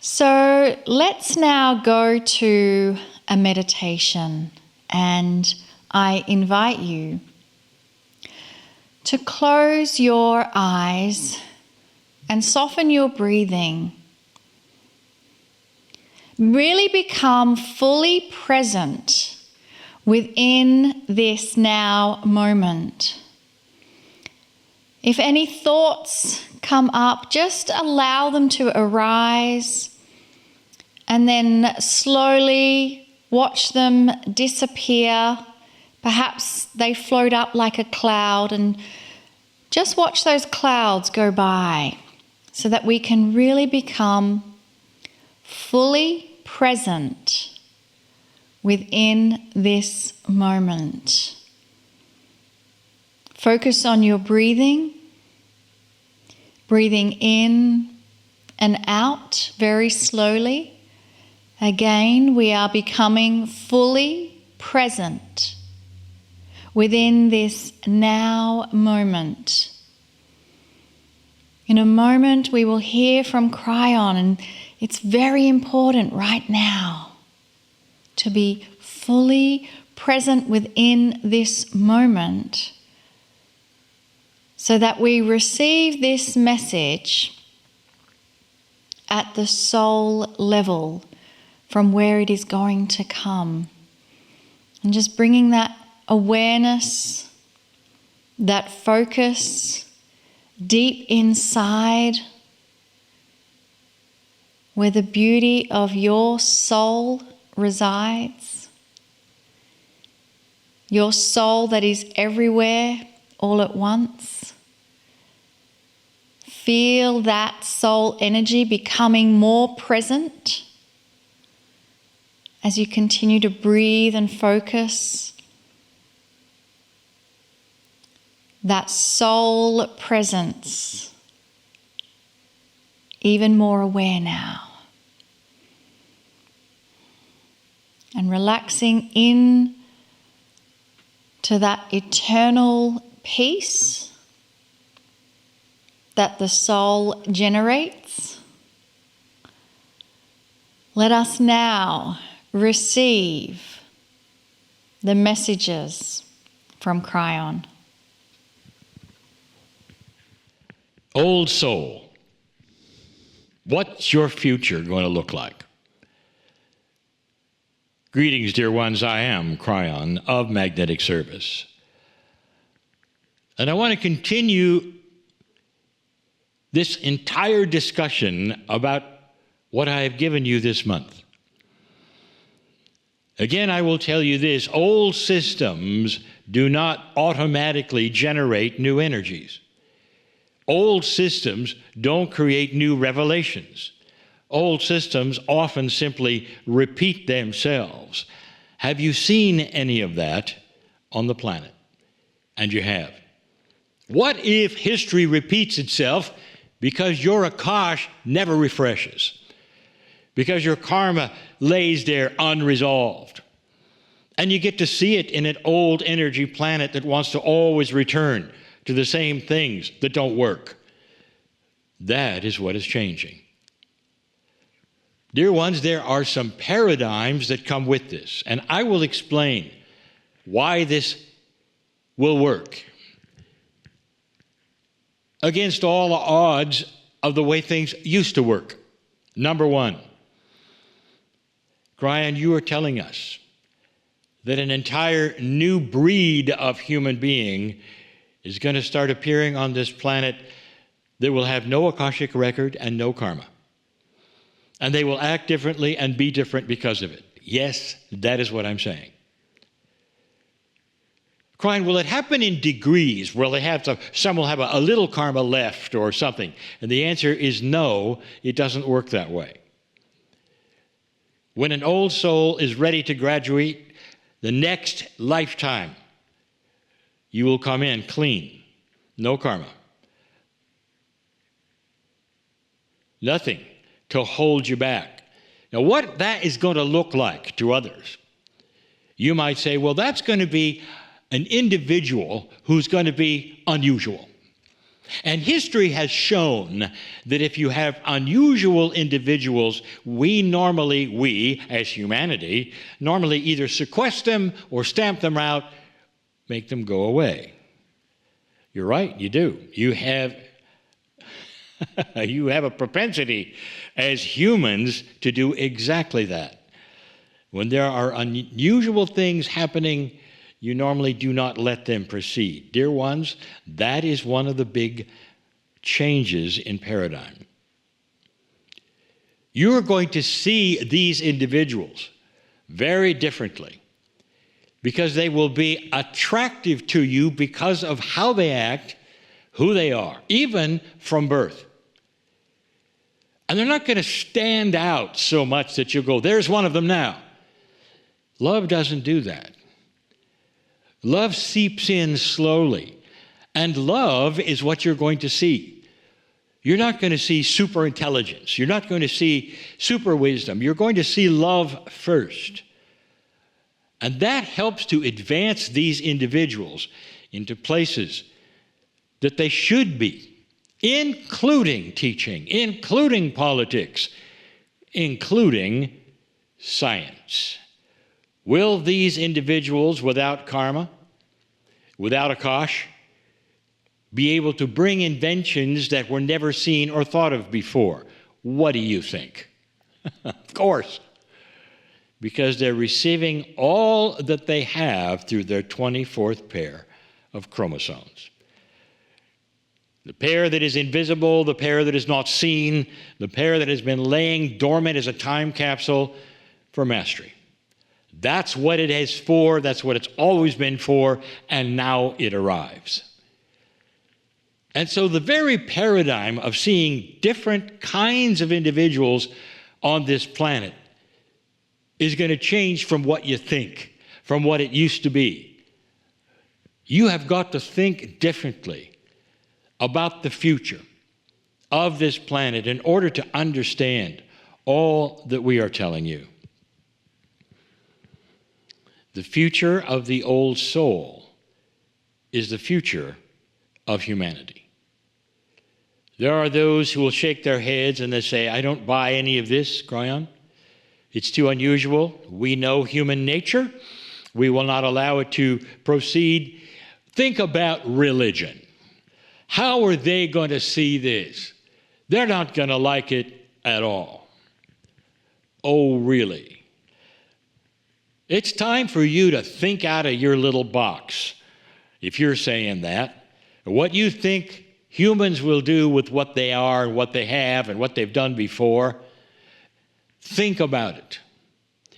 So let's now go to a meditation, and I invite you to close your eyes and soften your breathing. Really become fully present within this now moment. If any thoughts come up, just allow them to arise and then slowly watch them disappear. Perhaps they float up like a cloud, and just watch those clouds go by so that we can really become fully present within this moment. Focus on your breathing. Breathing in and out very slowly. Again, we are becoming fully present within this now moment. In a moment, we will hear from Kryon, and it's very important right now to be fully present within this moment so that we receive this message at the soul level from where it is going to come. And just bringing that awareness, that focus deep inside where the beauty of your soul resides. Your soul that is everywhere all at once. Feel that soul energy becoming more present as you continue to breathe and focus. That soul presence, even more aware now. And relaxing in to that eternal peace that the soul generates. Let us now receive the messages from Kryon. Old soul, what's your future going to look like? Greetings, dear ones. I am Kryon of Magnetic Service. And I want to continue this entire discussion about what I have given you this month. Again, I will tell you this: old systems do not automatically generate new energies. Old systems don't create new revelations. Old systems often simply repeat themselves. Have you seen any of that on the planet? And you have. What if history repeats itself because your Akash never refreshes? Because your karma lays there unresolved. And you get to see it in an old energy planet that wants to always return to the same things that don't work. That is what is changing. Dear ones, there are some paradigms that come with this, and I will explain why this will work against all the odds of the way things used to work. Number one, Kryon, you are telling us that an entire new breed of human being is going to start appearing on this planet that will have no Akashic record and no karma. And they will act differently and be different because of it. Yes, that is what I'm saying. Kryon, will it happen in degrees? Will they have some will have a little karma left or something? And the answer is no, it doesn't work that way. When an old soul is ready to graduate, the next lifetime, you will come in clean, no karma. Nothing to hold you back. Now, what that is going to look like to others, you might say, well, that's going to be an individual who's going to be unusual. And history has shown that if you have unusual individuals, we as humanity, normally either sequester them or stamp them out, make them go away. You're right, you do. You have you have a propensity as humans to do exactly that. When there are unusual things happening, you normally do not let them proceed. Dear ones, that is one of the big changes in paradigm. You're going to see these individuals very differently because they will be attractive to you because of how they act, who they are, even from birth. And they're not going to stand out so much that you'll go, there's one of them now. Love doesn't do that. Love seeps in slowly. And love is what you're going to see. You're not going to see super intelligence. You're not going to see super wisdom. You're going to see love first. And that helps to advance these individuals into places that they should be, including teaching, including politics, including science. Will these individuals without karma, without Akash, be able to bring inventions that were never seen or thought of before? What do you think? Of course. Because they're receiving all that they have through their 24th pair of chromosomes. The pair that is invisible, the pair that is not seen, the pair that has been laying dormant as a time capsule for mastery. That's what it is for, that's what it's always been for, and now it arrives. And so the very paradigm of seeing different kinds of individuals on this planet is going to change from what you think, from what it used to be. You have got to think differently about the future of this planet in order to understand all that we are telling you. The future of the old soul is the future of humanity. There are those who will shake their heads and they say, I don't buy any of this, Kryon. It's too unusual. We know human nature. We will not allow it to proceed. Think about religion. How are they going to see this? They're not going to like it at all. Oh, really? It's time for you to think out of your little box, if you're saying that. What you think humans will do with what they are and what they have and what they've done before, think about it.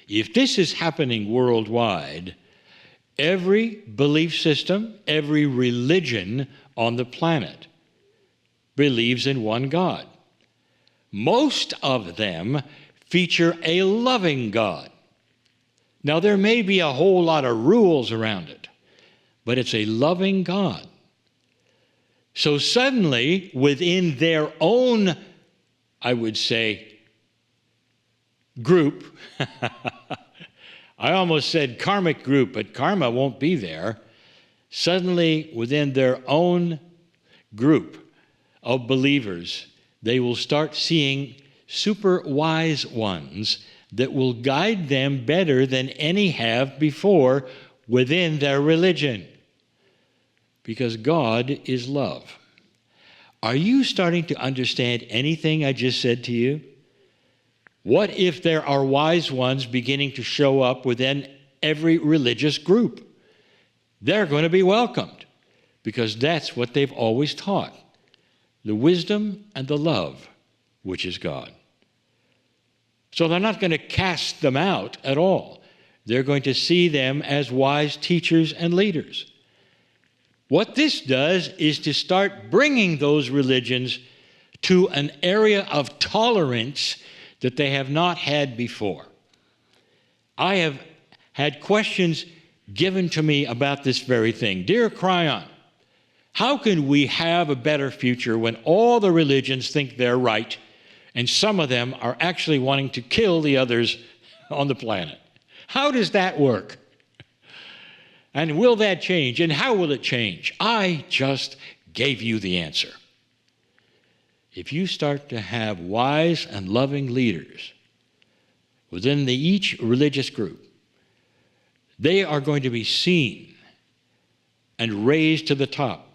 If this is happening worldwide, every belief system, every religion on the planet believes in one God. Most of them feature a loving God. Now, there may be a whole lot of rules around it, but it's a loving God. So suddenly, within their own, I would say, group, I almost said karmic group, but karma won't be there. Suddenly, within their own group of believers, they will start seeing super wise ones that will guide them better than any have before within their religion. Because God is love. Are you starting to understand anything I just said to you? What if there are wise ones beginning to show up within every religious group? They're going to be welcomed because that's what they've always taught. The wisdom and the love, which is God. So they're not going to cast them out at all. They're going to see them as wise teachers and leaders. What this does is to start bringing those religions to an area of tolerance that they have not had before. I have had questions given to me about this very thing. Dear Kryon, how can we have a better future when all the religions think they're right and some of them are actually wanting to kill the others on the planet? How does that work? And will that change? And how will it change? I just gave you the answer. if you start to have wise and loving leaders within each religious group, they are going to be seen and raised to the top.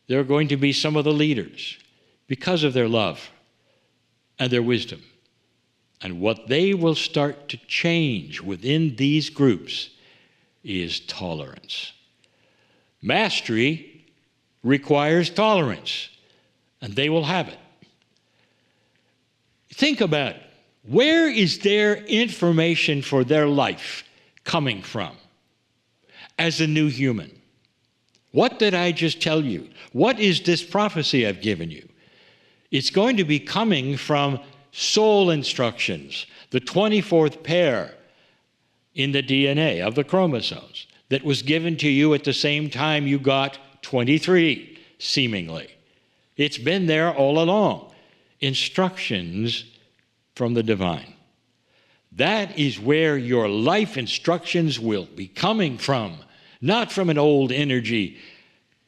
They're going to be some of the leaders because of their love and their wisdom. And what they will start to change within these groups is tolerance. Mastery requires tolerance, and they will have it. Think about it. Where is their information for their life coming from as a new human? What did I just tell you? What is this prophecy I've given you? It's going to be coming from soul instructions, the 24th pair in the DNA of the chromosomes that was given to you at the same time you got 23, seemingly. It's been there all along. Instructions from the divine. That is where your life instructions will be coming from, not from an old energy,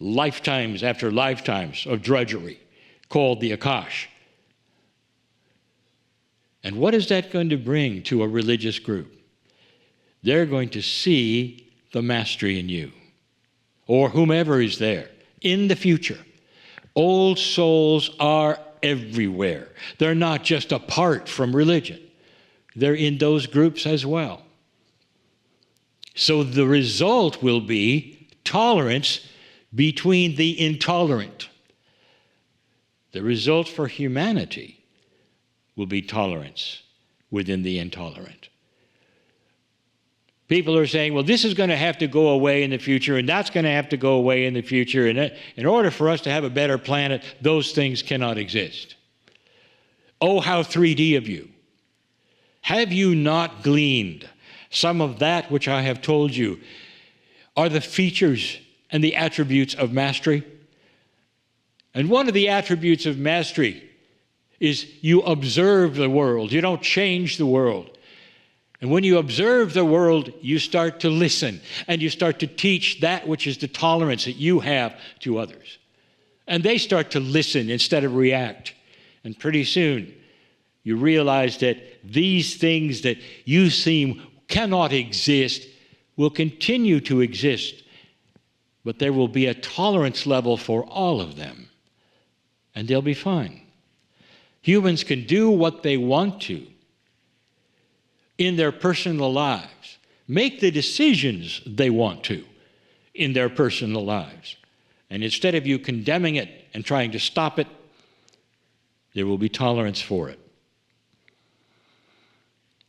lifetimes after lifetimes of drudgery called the Akash. And what is that going to bring to a religious group? They're going to see the mastery in you, or whomever is there in the future. Old souls are everywhere. They're not just apart from religion. They're in those groups as well. So the result will be tolerance between the intolerant. The result for humanity will be tolerance within the intolerant. People are saying, well, this is going to have to go away in the future, and that's going to have to go away in the future. And in order for us to have a better planet, those things cannot exist. Oh, how 3D of you. Have you not gleaned some of that which I have told you are the features and the attributes of mastery? And one of the attributes of mastery is you observe the world. You don't change the world. And when you observe the world, you start to listen, and you start to teach that which is the tolerance that you have to others. And they start to listen instead of react. And pretty soon, you realize that these things that you seem cannot exist will continue to exist, but there will be a tolerance level for all of them, and they'll be fine. Humans can do what they want to in their personal lives, make the decisions they want to in their personal lives. And instead of you condemning it and trying to stop it, there will be tolerance for it.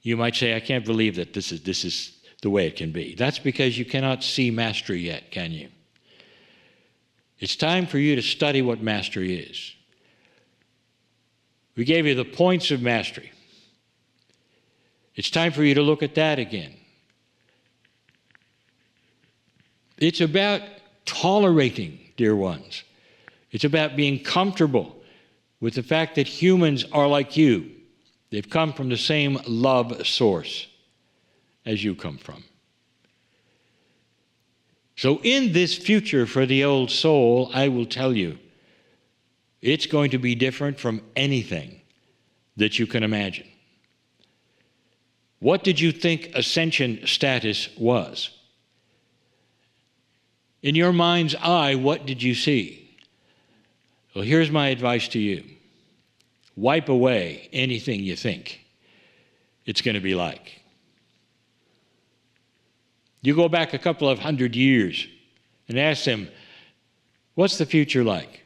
You might say, I can't believe that this is the way it can be. That's because you cannot see mastery yet, can you? It's time for you to study what mastery is. We gave you the points of mastery. It's time for you to look at that again. It's about tolerating, dear ones. It's about being comfortable with the fact that humans are like you. They've come from the same love source as you come from. So in this future for the old soul, I will tell you, it's going to be different from anything that you can imagine. What did you think ascension status was? In your mind's eye, what did you see? Well, here's my advice to you. Wipe away anything you think it's going to be like. You go back a couple of 100 years and ask them, what's the future like?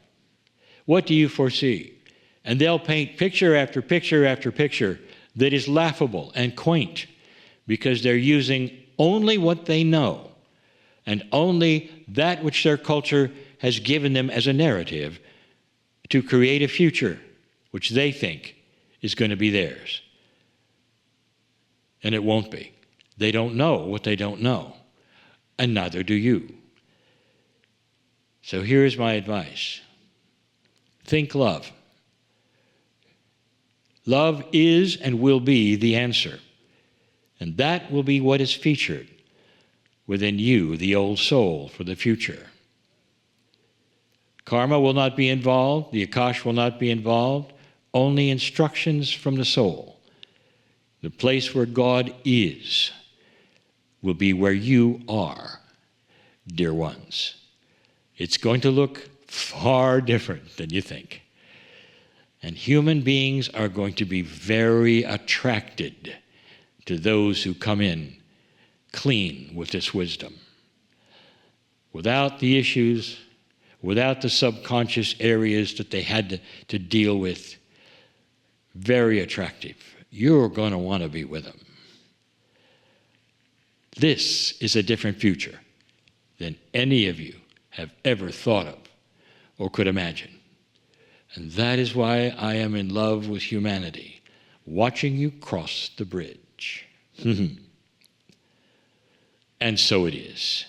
What do you foresee? And they'll paint picture after picture after picture that is laughable and quaint because they're using only what they know and only that which their culture has given them as a narrative to create a future which they think is going to be theirs. And it won't be. They don't know what they don't know, and neither do you. So here's my advice. Think love. Love is and will be the answer. And that will be what is featured within you, the old soul, for the future. Karma will not be involved. The Akash will not be involved. Only instructions from the soul. The place where God is will be where you are, dear ones. It's going to look far different than you think. And human beings are going to be very attracted to those who come in clean with this wisdom. Without the issues, without the subconscious areas that they had to deal with, very attractive. You're going to want to be with them. This is a different future than any of you have ever thought of or could imagine. And that is why I am in love with humanity, watching you cross the bridge. And so it is.